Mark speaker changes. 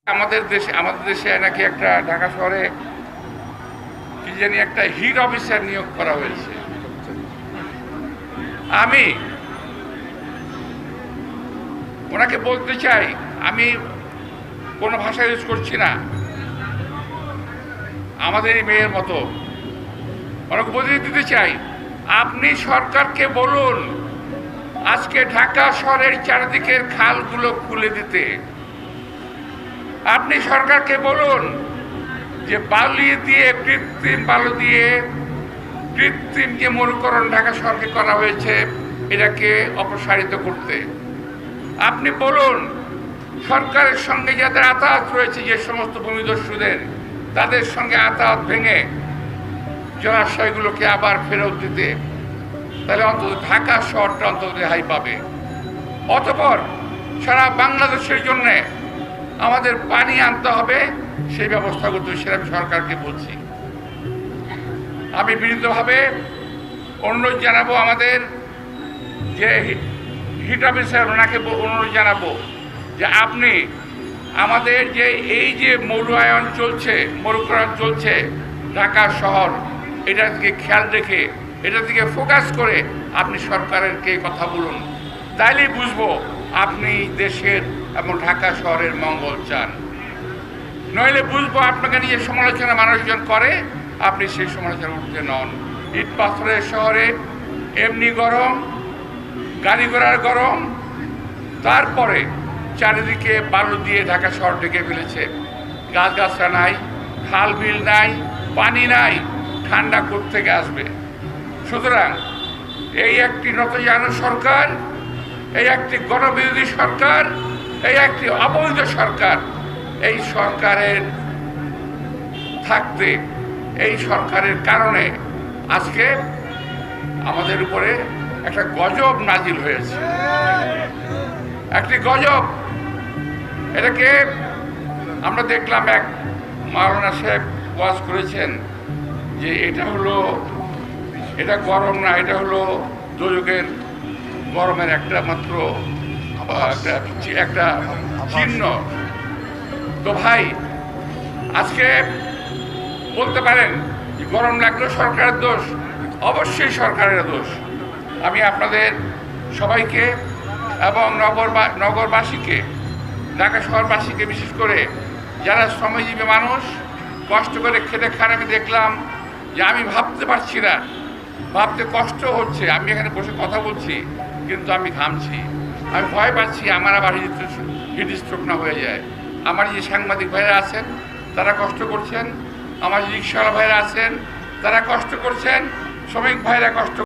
Speaker 1: আমাদের দেশে নাকি একটা ঢাকা শহরে কি জানি একটা হিট অফিসার নিয়োগ করা হয়েছে। আমি ওনাকে বলতে চাই, আমি কোনো ভাষা ইউজ করছি না, আমাদের এই মেয়ের মতো ওনাকে বুঝিয়ে দিতে চাই, আপনি সরকারকে বলুন আজকে ঢাকা শহরের চারিদিকের খালগুলো খুলে দিতে। আপনি সরকারকে বলুন যে বালি দিয়ে কৃত্রিম বালু দিয়ে কৃত্রিম যে মরুকরণ ঢাকা শহরকে করা হয়েছে এটাকে অপসারিত করতে। আপনি বলুন সরকারের সঙ্গে যাদের আতাত রয়েছে, যে সমস্ত ভূমিদস্যুদের, তাদের সঙ্গে আতাত ভেঙে জলাশয়গুলোকে আবার ফেরত দিতে। তাহলে অন্তত ঢাকা শহরটা অন্তত রেহাই পাবে। অতঃপর সারা বাংলাদেশের জন্যে আমাদের পানি আনতে হবে, সেই ব্যবস্থা করতে হবে, সেটা আমি সরকারকে বলছি। আমি বিনীতভাবে অনুরোধ জানাবো আমাদের যে হিট অফিসার, ওনাকে অনুরোধ জানাবো যে আপনি আমাদের যে এই যে মরুকরণ চলছে ঢাকা শহর, এটার দিকে খেয়াল রেখে এটার দিকে ফোকাস করে আপনি সরকারকে কথা বলুন। তাইলেই বুঝবো আপনি দেশের এবং ঢাকা শহরের মঙ্গল চান। নইলে বুঝবো আপনাকে নিয়ে সমালোচনা মানুষজন করে, আপনি সেই সমালোচনা উঠতে নন। ইট পাথরের শহরে এমনি গরম, গাড়ি ঘোড়ার গরম, তারপরে চারিদিকে বালু দিয়ে ঢাকা শহর ঢেকে ফেলেছে। গাছগাছরা নাই, খাল বিল নাই, পানি নাই, ঠান্ডা কোত্থেকে আসবে? সুতরাং এই একটি নতজানু সরকার, এই একটি গণবিরোধী সরকার, এই একটি অবৈধ সরকার, এই সরকারের থাকতে, এই সরকারের কারণে আজকে আমাদের উপরে একটা গজব নাজিল হয়েছে, একটি গজব। এটাকে আমরা দেখলাম, এক মাওলানা সাহেব ওয়াজ করেছেন যে এটা গরম না, এটা হলো দোজখের গরমের একটা মাত্র একটা চিহ্ন। তো ভাই, আজকে বলতে পারেন যে গরম লাগলো সরকারের দোষ, অবশ্যই সরকারের দোষ। আমি আপনাদের সবাইকে এবং নগরবাসীকে, ঢাকা শহরবাসীকে বিশেষ করে যারা শ্রমজীবী মানুষ, কষ্ট করে খেতে খায়, আমি দেখলাম যে আমি ভাবতে পারছি না, ভাবতে কষ্ট হচ্ছে। আমি এখানে বসে কথা বলছি কিন্তু আমি ঘামছি, আমি ভয় পাচ্ছি আমার আবার হিট স্ট্রোক না হয়ে যায়। আমার যে সাংবাদিক ভাইরা আছেন তারা কষ্ট করছেন, আমার যে রিক্সাওয়ালা ভাইরা আছেন তারা কষ্ট করছেন, শ্রমিক ভাইরা কষ্ট